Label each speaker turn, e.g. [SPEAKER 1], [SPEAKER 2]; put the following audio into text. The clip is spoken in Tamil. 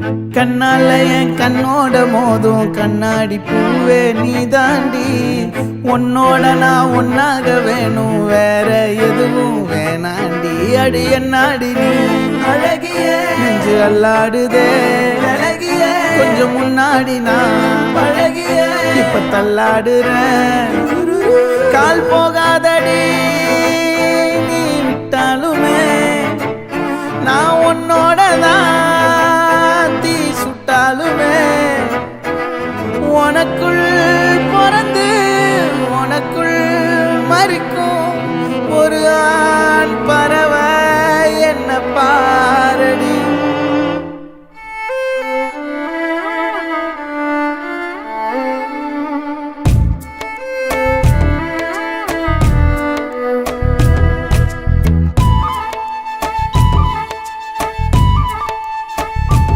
[SPEAKER 1] கண்ணால என் கண்ணோட மோதும் கண்ணாடி பூவே நீ தாண்டி உன்னோட நான் ஒன்னாக வேணும் வேற எதுவும் வேணாண்டி அடி என்னாடி நீ அழகிய நெஞ்சு அல்லாடுதே அழகிய கொஞ்சம் முன்னாடி நான் அழகிய இப்ப தள்ளாடுறேன் கால் போகாதடி நீ விட்டாலுமே நான் உன்னோட தான்